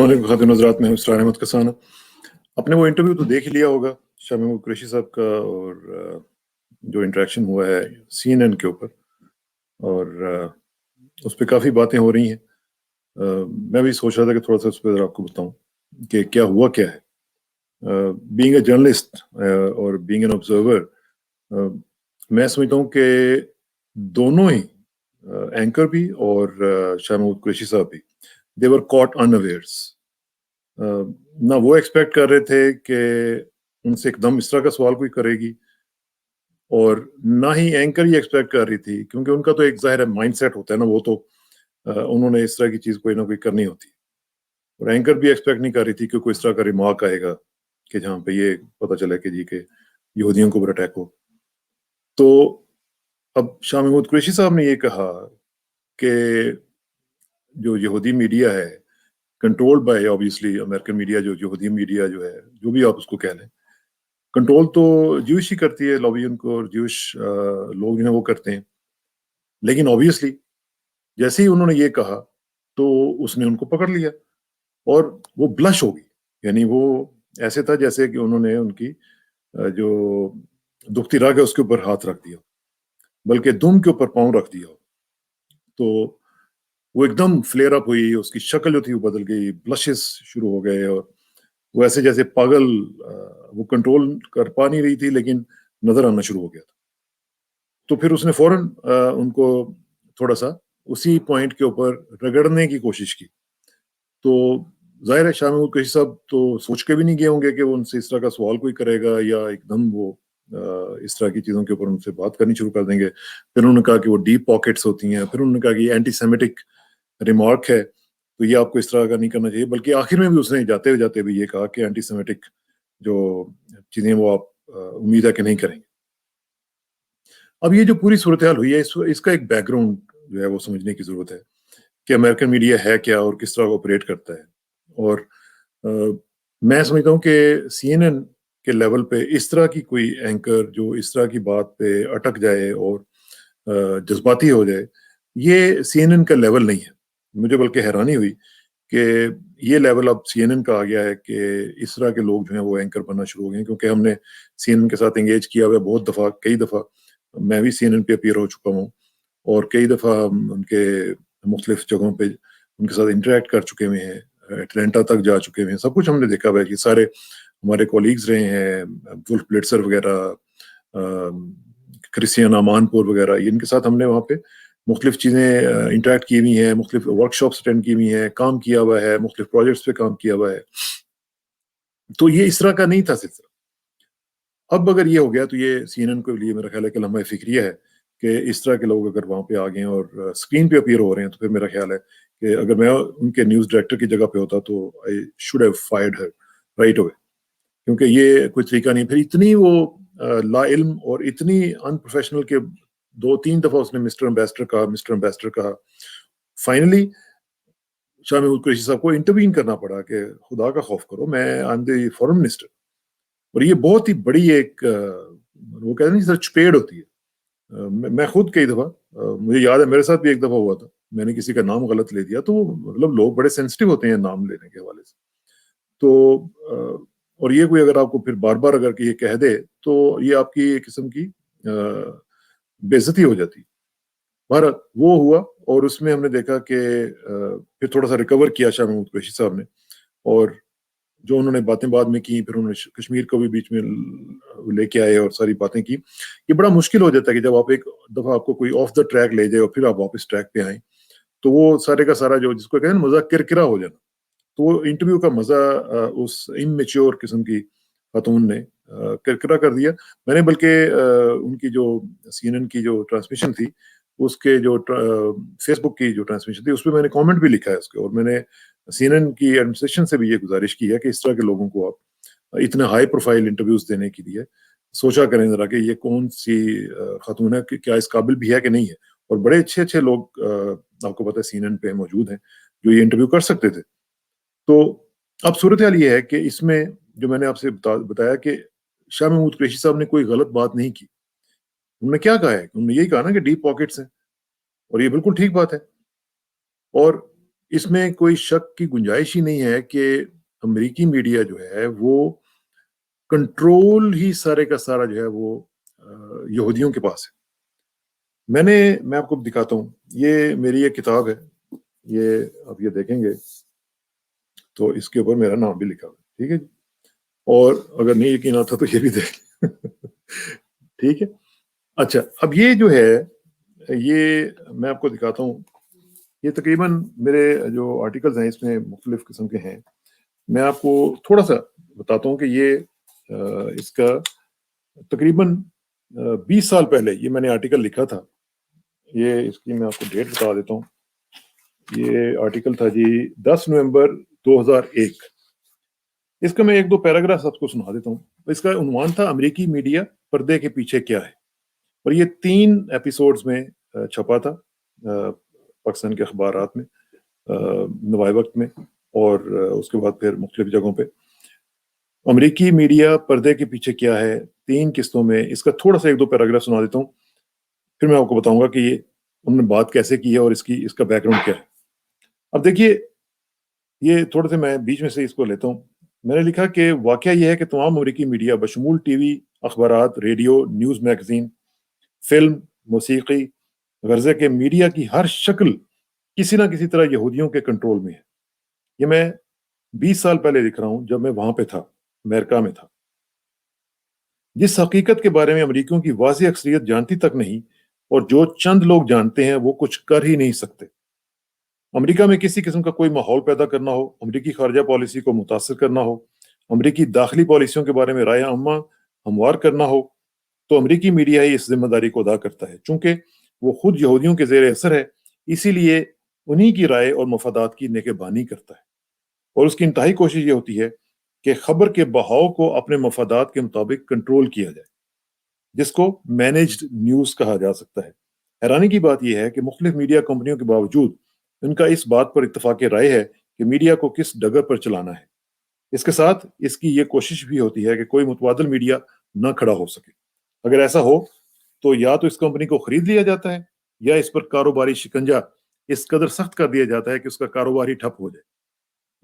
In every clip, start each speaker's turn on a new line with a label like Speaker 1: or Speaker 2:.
Speaker 1: السلام علیکم خاتون حضرات، میں ہوں اسرار احمد کسانہ۔ آپ نے وہ انٹرویو تو دیکھ لیا ہوگا شاہ محمود قریشی صاحب کا، اور جو انٹریکشن ہوا ہے سی این این کے اوپر، اور اس پہ کافی باتیں ہو رہی ہیں۔ میں بھی سوچ رہا تھا کہ تھوڑا سا اس پہ آپ کو بتاؤں کہ کیا ہوا کیا ہے۔ بینگ اے جرنلسٹ اور بینگ این آبزرور، میں سمجھتا ہوں کہ دونوں ہی اینکر بھی اور شاہ محمود قریشی صاحب بھی they were caught unawares۔ نہ وہ ایکسپیکٹ کر رہے تھے کہ ان سے ایک دم اس طرح کا سوال کوئی کرے گی، اور نہ ہی اینکر ہی ایکسپیکٹ کر رہی تھی، کیونکہ ان کا تو ایک ظاہر ہے مائنڈ سیٹ ہوتا ہے نا، وہ تو انہوں نے اس طرح کی چیز کوئی نہ کوئی کرنی ہوتی، اور اینکر بھی ایکسپیکٹ نہیں کر رہی تھی کہ کوئی اس طرح کا ریمارک آئے گا کہ جہاں پہ یہ پتہ چلے کہ جی کہ یہودیوں کو اوپر اٹیک ہو۔ تو اب شاہ محمود قریشی صاحب نے یہ کہا کہ جو یہودی میڈیا ہے، control by obviously American media, جو یہودی میڈیا جو ہے، جو بھی آپ اس کو کہہ لیں، کنٹرول تو جوش ہی کرتی ہے، لابی ان کو، اور جوش لوگ جو ہیں وہ کرتے ہیں۔ لیکن آبویسلی جیسے ہی انہوں نے یہ کہا تو اس نے ان کو پکڑ لیا، اور وہ بلش ہو گئی، یعنی وہ ایسے تھا جیسے کہ انہوں نے ان کی جو دکھتی راگ ہے اس کے اوپر ہاتھ رکھ دیا، بلکہ دم کے اوپر پاؤں رکھ دیا۔ تو وہ ایک دم فلیئر اپ ہوئی، اس کی شکل جو تھی وہ بدل گئی، بلشز شروع ہو گئے، اور وہ ایسے جیسے پاگل، وہ کنٹرول کر پا نہیں رہی تھی لیکن نظر آنا شروع ہو گیا تھا۔ تو پھر اس نے فوراً ان کو تھوڑا سا اسی پوائنٹ کے اوپر رگڑنے کی کوشش کی۔ تو ظاہر ہے شاہ محمود قریشی صاحب تو سوچ کے بھی نہیں گئے ہوں گے کہ وہ ان سے اس طرح کا سوال کوئی کرے گا، یا ایک دم وہ اس طرح کی چیزوں کے اوپر ان سے بات کرنی شروع کر دیں گے۔ پھر انہوں نے کہا کہ وہ ڈیپ پاکٹس ہوتی ہیں، پھر انہوں نے کہا کہ یہ اینٹی سیمیٹک ریمارک ہے تو یہ آپ کو اس طرح کا نہیں کرنا چاہیے، بلکہ آخر میں بھی اس نے جاتے بھی یہ کہا کہ اینٹی سیمیٹک جو چیزیں وہ آپ امید ہے کہ نہیں کریں گے۔ اب یہ جو پوری صورتحال ہوئی ہے، اس کا ایک بیک گراؤنڈ جو ہے وہ سمجھنے کی ضرورت ہے کہ امریکن میڈیا ہے کیا اور کس طرح آپریٹ کرتا ہے۔ اور میں سمجھتا ہوں کہ سی این این کے لیول پہ اس طرح کی کوئی اینکر جو اس طرح کی بات پہ اٹک جائے اور جذباتی ہو جائے، یہ سی این این کا لیول نہیں ہے۔ مجھے بلکہ حیرانی ہوئی کہ یہ لیول اب سی این این کا آ گیا ہے کہ اس طرح کے لوگ جو ہیں وہ اینکر بننا شروع ہو گئے ہیں، کیونکہ ہم نے سی این این کے ساتھ انگیج کیا ہوا ہے بہت دفعہ، کئی دفعہ میں بھی سی این این پہ اپیئر ہو چکا ہوں، اور کئی دفعہ ان کے مختلف جگہوں پہ ان کے ساتھ انٹریکٹ کر چکے ہوئے ہیں، اٹلانٹا تک جا چکے ہوئے ہیں، سب کچھ ہم نے دیکھا ہوا ہے۔ یہ سارے ہمارے کولیگز رہے ہیں، ولف بلیٹسر وغیرہ، کرسٹین امان پور وغیرہ، ان کے ساتھ ہم نے وہاں پہ مختلف چیزیں انٹریکٹ کی ہوئی ہیں، مختلف ورک شاپس اٹینڈ کی ہوئی ہیں، کام کیا ہوا ہے، مختلف پروجیکٹس پہ کام کیا ہوا ہے۔ تو یہ اس طرح کا نہیں تھا سلسلہ۔ اب اگر یہ ہو گیا تو یہ سی این این کے لیے میرا خیال ہے کہ لمحہ فکریہ ہے کہ اس طرح کے لوگ اگر وہاں پہ آ گئے اور اسکرین پہ اپیئر ہو رہے ہیں، تو پھر میرا خیال ہے کہ اگر میں ان کے نیوز ڈائریکٹر کی جگہ پہ ہوتا تو I should have fired her right away, کیونکہ یہ کوئی طریقہ نہیں۔ پھر اتنی وہ لا علم اور اتنی ان پروفیشنل کے 2-3 دفعہ اس نے مسٹر امبیسڈر کہا۔ فائنلی شاہ محمود قریشی صاحب کو انٹروین کرنا پڑا کہ خدا کا خوف کرو، میں I am the foreign minister. اور یہ بہت ہی بڑی ایک وہ کہتے ہیں سر چپیڑ ہوتی ہے۔ میں خود کئی دفعہ، مجھے یاد ہے میرے ساتھ بھی ایک دفعہ ہوا تھا، میں نے کسی کا نام غلط لے دیا، تو مطلب لوگ بڑے سینسٹیو ہوتے ہیں نام لینے کے حوالے سے۔ تو اور یہ کوئی اگر آپ کو پھر بار بار اگر یہ کہہ دے تو یہ آپ کی ایک قسم کی بے عزتی ہو جاتی۔ بہرحال وہ ہوا، اور اس میں ہم نے دیکھا کہ پھر تھوڑا سا ریکور کیا شاہ محمود قریشی صاحب نے، اور جو انہوں نے باتیں بعد میں کی، پھر انہوں نے کشمیر کو بھی بیچ میں لے کے آئے اور ساری باتیں کی۔ یہ بڑا مشکل ہو جاتا ہے کہ جب آپ ایک دفعہ آپ کو کوئی آف دا ٹریک لے جائے اور پھر آپ واپس ٹریک پہ آئیں، تو وہ سارے کا سارا جو جس کو کہتے ہیں مزہ کرکرا ہو جانا، تو وہ انٹرویو کا مزہ اس اممیچور قسم کی خاتون نے کرکرا کر دیا۔ میں نے بلکہ ان کی جو سی این این کی جو ٹرانسمیشن تھی، اس کے جو فیس بک کی جو ٹرانسمیشن تھی، اس پہ میں نے کامنٹ بھی لکھا ہے اس کے، اور میں نے سی این این کی ایڈمنسٹریشن سے بھی یہ گزارش کی ہے کہ اس طرح کے لوگوں کو آپ اتنے ہائی پروفائل انٹرویوز دینے کے لیے سوچا کریں ذرا کہ یہ کون سی خاتون ہے، کہ کیا اس قابل بھی ہے کہ نہیں ہے۔ اور بڑے اچھے لوگ آپ کو پتہ ہے سی این این پہ موجود ہیں جو یہ انٹرویو کر سکتے تھے۔ تو اب صورتحال یہ ہے کہ اس میں جو میں نے آپ سے بتایا کہ شاہ محمود قریشی صاحب نے کوئی غلط بات نہیں کی۔ انہوں نے کیا کہا ہے؟ انہوں نے یہی کہا نا کہ ڈیپ پاکٹس ہیں، اور یہ بالکل ٹھیک بات ہے۔ اور اس میں کوئی شک کی گنجائش ہی نہیں ہے کہ امریکی میڈیا جو ہے وہ کنٹرول ہی سارے کا سارا جو ہے وہ یہودیوں کے پاس ہے. میں آپ کو دکھاتا ہوں, یہ میری ایک کتاب ہے, یہ آپ یہ دیکھیں گے تو اس کے اوپر میرا نام بھی لکھا ہوا ہے, ٹھیک ہے جی, اور اگر نہیں یقین آتا تو یہ بھی دیکھ ٹھیک ہے. اچھا, اب یہ جو ہے یہ میں آپ کو دکھاتا ہوں, یہ تقریباً میرے جو آرٹیکلز ہیں اس میں مختلف قسم کے ہیں. میں آپ کو تھوڑا سا بتاتا ہوں کہ یہ اس کا تقریباً 20 سال پہلے یہ میں نے آرٹیکل لکھا تھا. یہ اس کی میں آپ کو ڈیٹ بتا دیتا ہوں. یہ آرٹیکل تھا جی 10 نومبر 2001. اس کا میں ایک دو پیراگراف آپ کو سنا دیتا ہوں. اس کا عنوان تھا امریکی میڈیا پردے کے پیچھے کیا ہے, اور یہ 3 ایپیسوڈز میں چھپا تھا پاکستان کے اخبارات میں, نوائے وقت میں, اور اس کے بعد پھر مختلف جگہوں پہ. امریکی میڈیا پردے کے پیچھے کیا ہے, 3 قسطوں میں. اس کا تھوڑا سا ایک دو پیراگراف سنا دیتا ہوں, پھر میں آپ کو بتاؤں گا کہ یہ انہوں نے بات کیسے کی ہے اور اس کا بیک گراؤنڈ کیا ہے. اب دیکھیے, یہ تھوڑے سے میں بیچ میں سے اس کو لیتا ہوں. میں نے لکھا کہ واقعہ یہ ہے کہ تمام امریکی میڈیا بشمول ٹی وی, اخبارات, ریڈیو, نیوز میگزین, فلم, موسیقی, غرضے کے میڈیا کی ہر شکل کسی نہ کسی طرح یہودیوں کے کنٹرول میں ہے. یہ میں 20 سال پہلے لکھ رہا ہوں جب میں وہاں پہ تھا, امریکہ میں تھا. جس حقیقت کے بارے میں امریکیوں کی واضح اکثریت جانتی تک نہیں, اور جو چند لوگ جانتے ہیں وہ کچھ کر ہی نہیں سکتے. امریکہ میں کسی قسم کا کوئی ماحول پیدا کرنا ہو, امریکی خارجہ پالیسی کو متاثر کرنا ہو, امریکی داخلی پالیسیوں کے بارے میں رائے عامہ ہموار کرنا ہو, تو امریکی میڈیا ہی اس ذمہ داری کو ادا کرتا ہے. چونکہ وہ خود یہودیوں کے زیر اثر ہے, اسی لیے انہی کی رائے اور مفادات کی نگہبانی کرتا ہے, اور اس کی انتہائی کوشش یہ ہوتی ہے کہ خبر کے بہاؤ کو اپنے مفادات کے مطابق کنٹرول کیا جائے, جس کو مینجڈ نیوز کہا جا سکتا ہے. حیرانی کی بات یہ ہے کہ مختلف میڈیا کمپنیوں کے باوجود ان کا اس بات پر اتفاق رائے ہے کہ میڈیا کو کس ڈگر پر چلانا ہے. اس کے ساتھ اس کی یہ کوشش بھی ہوتی ہے کہ کوئی متبادل میڈیا نہ کھڑا ہو سکے. اگر ایسا ہو تو یا تو اس کمپنی کو خرید لیا جاتا ہے, یا اس پر کاروباری شکنجہ اس قدر سخت کر دیا جاتا ہے کہ اس کا کاروبار ہی ٹھپ ہو جائے.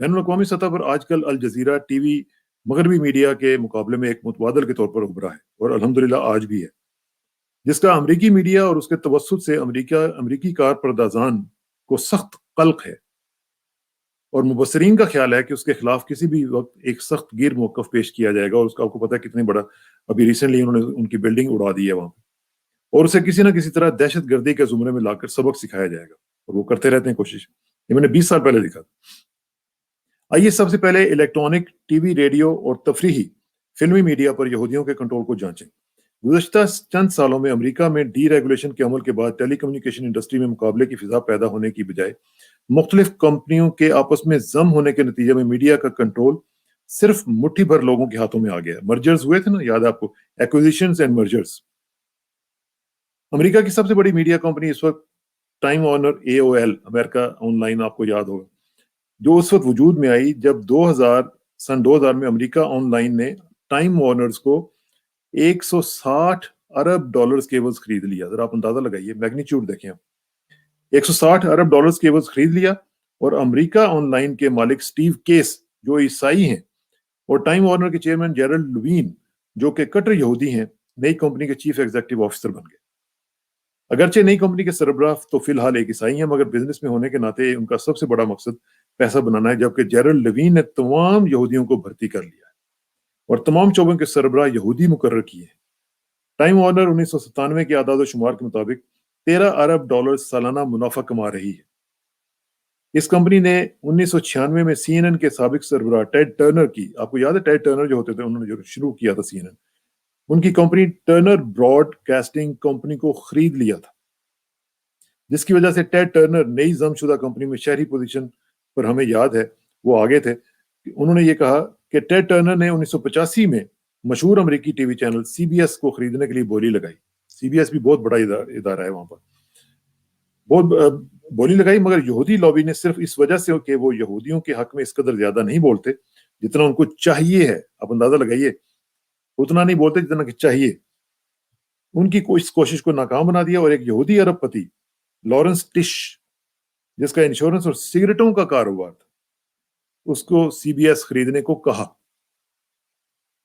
Speaker 1: بین الاقوامی سطح پر آج کل الجزیرہ ٹی وی مغربی میڈیا کے مقابلے میں ایک متبادل کے طور پر ابھرا ہے, اور الحمدللہ آج بھی ہے, جس کا امریکی میڈیا اور اس کے توسط سے امریکی کار پردازان کو سخت قلق ہے, اور مبصرین کا خیال ہے کہ اس کے خلاف کسی بھی وقت ایک سخت گیر موقف پیش کیا جائے گا. اور اس کا آپ کو پتہ ہے کتنی بڑا, ابھی ریسنٹلی انہوں نے ان کی بلڈنگ اڑا دی ہے وہاں پہ, اور اسے کسی نہ کسی طرح دہشت گردی کے زمرے میں لا کر سبق سکھایا جائے گا, اور وہ کرتے رہتے ہیں کوشش. یہ میں نے 20 سال پہلے لکھا. آئیے سب سے پہلے الیکٹرانک, ٹی وی, ریڈیو اور تفریحی فلمی میڈیا پر یہودیوں کے کنٹرول کو جانچیں. گزشتہ چند سالوں میں امریکہ میں ڈی ریگولیشن کے عمل کے بعد ٹیلی کمیونیکیشن انڈسٹری میں مقابلے کی فضا پیدا ہونے کی بجائے مختلف کمپنیوں کے آپس میں ضم ہونے کے نتیجے میں میڈیا کا کنٹرول صرف مٹھی بھر لوگوں کے ہاتھوں میں آ گیا. مرجرز ہوئے تھے نا, یاد ہے آپ کو, ایکوزیشنز اینڈ مرجرز. امریکہ کی سب سے بڑی میڈیا کمپنی اس وقت time Warner AOL, America on line, آپ کو یاد ہوگا, جو اس وقت وجود میں آئی جب سن 2000 میں امریکہ آن لائن نے ٹائم وارنرز کو $160 ارب کیبلز خرید لیا. ذرا آپ اندازہ لگائیے, میگنیچیوڈ دیکھیں آپ, $160 ارب کیبلز خرید لیا. اور امریکہ آن لائن کے مالک سٹیو کیس جو عیسائی ہیں, اور ٹائم وارنر کے چیئرمین جیرلڈ لوین جو کہ کٹر یہودی ہیں, نئی کمپنی کے چیف ایگزیکٹو آفیسر بن گئے. اگرچہ نئی کمپنی کے سربراہ تو فی الحال ایک عیسائی ہیں, مگر بزنس میں ہونے کے ناطے ان کا سب سے بڑا مقصد پیسہ بنانا ہے, جبکہ جیرلڈ لیوین نے تمام یہودیوں کو بھرتی کر لیا ہے اور تمام شعبوں کے سربراہ یہودی مقرر کیے ہیں. ٹائم وارنر 1997 کے اعداد و شمار کے مطابق $13 ارب سالانہ منافع کما رہی ہے. اس کمپنی نے 1996 میں CNN کے سابق سربراہ ٹیڈ ٹرنر کی, آپ کو یاد ہے ٹیڈ ٹرنر جو ہوتے تھے, انہوں نے جو شروع کیا تھا CNN, ان کی company Turner broadcasting company کو خرید لیا تھا, جس کی وجہ سے ٹیڈ ٹرنر نئی ضم شدہ کمپنی میں شہری پوزیشن پر, ہمیں یاد ہے وہ آگے تھے. انہوں نے یہ کہا کہ ٹیڈ ٹرنر نے 1985 میں مشہور امریکی ٹی وی چینل CBS کو خریدنے کے لیے بولی لگائی. CBS بھی بہت بڑا ادارہ ہے وہاں پر, بہت بولی لگائی, مگر یہودی لابی نے صرف اس وجہ سے کہ وہ یہودیوں کے حق میں اس قدر زیادہ نہیں بولتے جتنا ان کو چاہیے ہے, آپ اندازہ لگائیے, اتنا نہیں بولتے جتنا کہ چاہیے, ان کی اس کوشش کو ناکام بنا دیا. اور ایک یہودی ارب پتی لارنس ٹش جس کا انشورنس اور سگریٹوں کا کاروبار تھا، اس کو سی بی ایس خریدنے کو کہا۔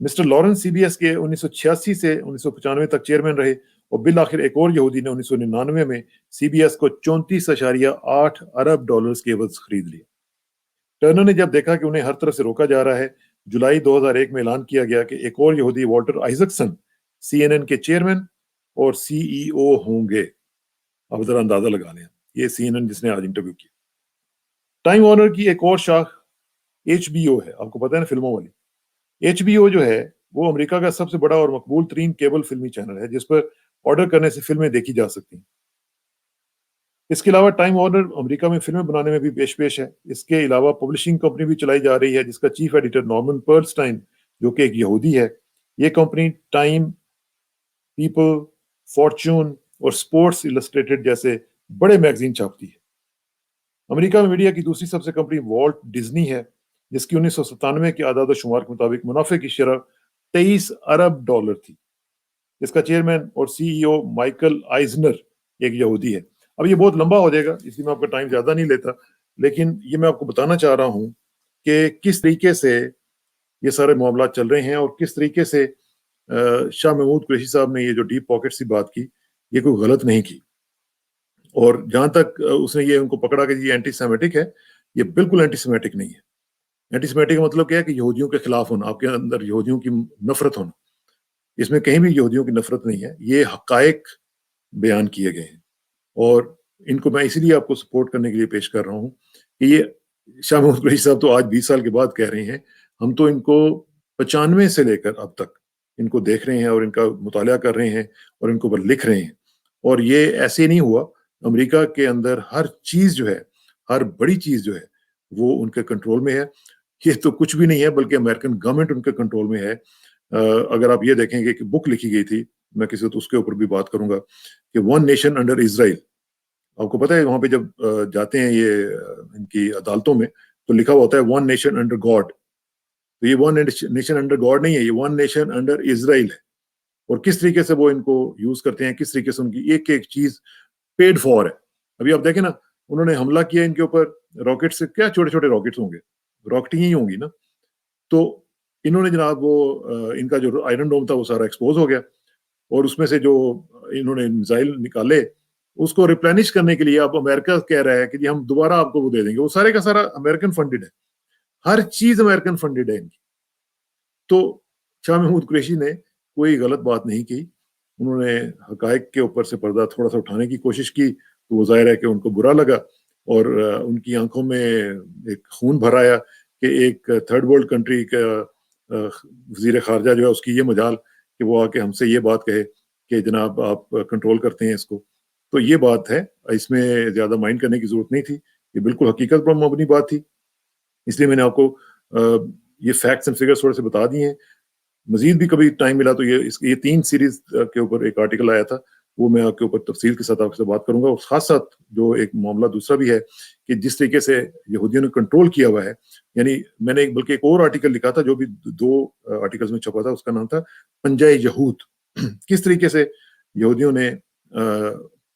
Speaker 1: Mister Lawrence C B S کے 1986 سے 1995 تک چیئرمین رہے، اور بالآخر ایک اور یہودی نے 1999 میں سی بی ایس کو 34.8 ارب ڈالرز کے عوض خرید لیا۔ ٹرنر نے جب دیکھا کہ انہیں ہر طرف سے روکا جا رہا ہے، جولائی 2001 میں اعلان کیا گیا کہ ایک اور یہودی والٹر آئزکسن سی این این کے چیئرمین اور سی ای او ہوں گے۔ اب ذرا اندازہ لگا لیں، یہ سی این این جس نے آج انٹرویو کیا۔ ٹائم وارنر کی ایک اور شاخ ایچ بی او ہے، آپ کو پتہ ہے نا، فلموں والی۔ ایچ بی او جو ہے وہ امریکہ کا سب سے بڑا اور مقبول ترین کیبل فلمی چینل ہے، جس پر آرڈر کرنے سے فلمیں دیکھی جا سکتی ہیں۔ اس کے علاوہ ٹائم وارنر امریکہ میں فلمیں بنانے میں بھی پیش ہے۔ اس کے علاوہ پبلشنگ کمپنی بھی چلائی جا رہی ہے، جس کا چیف ایڈیٹر نارمن پرلسٹائن جو کہ ایک یہودی ہے۔ یہ کمپنی ٹائم، پیپل، فارچون اور سپورٹس السٹریٹڈ جیسے بڑے میگزین چھاپتی ہے۔ امریکہ میں میڈیا کی دوسری سب سے کمپنی والٹ ڈزنی ہے، جس کی 1997 کے اعداد و شمار کے مطابق منافع کی شرح 23 ارب ڈالر تھی۔ اس کا چیئرمین اور سی ای او مائیکل آئزنر ایک یہودی ہے۔ اب یہ بہت لمبا ہو جائے گا، اس لیے میں آپ کا ٹائم زیادہ نہیں لیتا، لیکن یہ میں آپ کو بتانا چاہ رہا ہوں کہ کس طریقے سے یہ سارے معاملات چل رہے ہیں، اور کس طریقے سے شاہ محمود قریشی صاحب نے یہ جو ڈیپ پاکٹس کی بات کی، یہ کوئی غلط نہیں کی۔ اور جہاں تک اس نے یہ ان کو پکڑا کہ یہ اینٹی سیمیٹک ہے، یہ بالکل اینٹی سیمیٹک نہیں ہے۔ اینٹی سیمیٹک کا مطلب کیا ہے کہ یہودیوں کے خلاف ہونا، آپ کے اندر یہودیوں کی نفرت ہونا۔ اس میں کہیں بھی یہودیوں کی نفرت نہیں ہے، یہ حقائق بیان کیے گئے ہیں، اور ان کو میں اسی لیے آپ کو سپورٹ کرنے کے لیے پیش کر رہا ہوں کہ یہ شاہ محمود قریشی صاحب تو آج 20 سال کے بعد کہہ رہے ہیں، ہم تو ان کو 95 سے لے کر اب تک ان کو دیکھ رہے ہیں اور ان کا مطالعہ کر رہے ہیں اور ان کو اوپر لکھ رہے ہیں، اور یہ ایسے نہیں ہوا۔ امریکہ کے اندر ہر چیز جو ہے، ہر بڑی چیز جو ہے وہ ان کے کنٹرول میں ہے۔ یہ تو کچھ بھی نہیں ہے، بلکہ امریکن گورنمنٹ ان کے کنٹرول میں ہے۔ اگر آپ یہ دیکھیں گے کہ بک لکھی گئی تھی، میں کسی وقت اس کے اوپر بھی بات کروں گا، کہ ون نیشن انڈر اسرائیل۔ آپ کو پتہ ہے وہاں پہ جب جاتے ہیں یہ ان کی عدالتوں میں تو لکھا ہوا ہوتا ہے ون نیشن انڈر گاڈ۔ تو یہ ون نیشن انڈر گاڈ نہیں ہے، یہ ون نیشن انڈر اسرائیل ہے۔ اور کس طریقے سے وہ ان کو یوز کرتے ہیں، کس طریقے سے ان کی ایک ایک چیز پیڈ فور ہے۔ ابھی آپ دیکھیں نا، انہوں نے حملہ کیا ان کے اوپر راکٹ سے، کیا چھوٹے چھوٹے راکٹس ہوں گے، راکٹیں ہی ہوں گی نا۔ تو انہوں نے جناب وہ ان کا جو آئرن ڈوم تھا وہ سارا ایکسپوز ہو گیا، اور اس میں سے جو انہوں نے میزائل نکالے اس کو ریپلینش کرنے کے لیے اب امریکہ کہہ رہا ہے کہ جی ہم دوبارہ آپ کو وہ دے دیں گے۔ وہ سارے کا سارا امریکن فنڈڈ ہے، ہر چیز امریکن فنڈڈ ہے ان کی۔ تو شاہ محمود قریشی نے کوئی غلط بات نہیں کی، انہوں نے حقائق کے اوپر سے پردہ تھوڑا سا اٹھانے کی کوشش کی، تو وہ ظاہر ہے کہ ان کو برا لگا، اور ان کی آنکھوں میں ایک خون بھر آیا کہ ایک تھرڈ ورلڈ کنٹری کا وزیر خارجہ جو ہے اس کی یہ مجال کہ وہ آ کے ہم سے یہ بات کہے کہ جناب آپ کنٹرول کرتے ہیں اس کو۔ تو یہ بات ہے، اس میں زیادہ مائنڈ کرنے کی ضرورت نہیں تھی، یہ بالکل حقیقت پر مبنی بات تھی، اس لیے میں نے آپ کو یہ فیکٹس اینڈ فگرز تھوڑے سے بتا دیے ہیں۔ مزید بھی کبھی ٹائم ملا تو یہ 3 سیریز کے اوپر ایک آرٹیکل آیا تھا، وہ میں آپ کے اوپر تفصیل کے ساتھ آپ سے بات کروں گا۔ اور خاص ساتھ جو ایک معاملہ دوسرا بھی ہے کہ جس طریقے سے یہودیوں نے کنٹرول کیا ہوا ہے، یعنی میں نے بلکہ ایک اور آرٹیکل لکھا تھا جو بھی 2 آرٹیکلز میں چھپا تھا، اس کا نام تھا پنجہ یہود۔ کس طریقے سے یہودیوں نے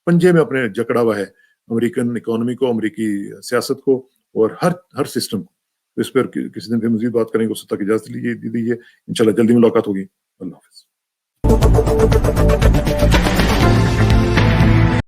Speaker 1: پنجے میں اپنے جکڑا ہوا ہے امریکن اکانومی کو، امریکی سیاست کو، اور ہر سسٹم کو۔ تو اس پر کسی دن پھر مزید بات کریں گے، اس تک اجازت دیجیے، انشاءاللہ جلدی ملاقات ہوگی۔ اللہ حافظ۔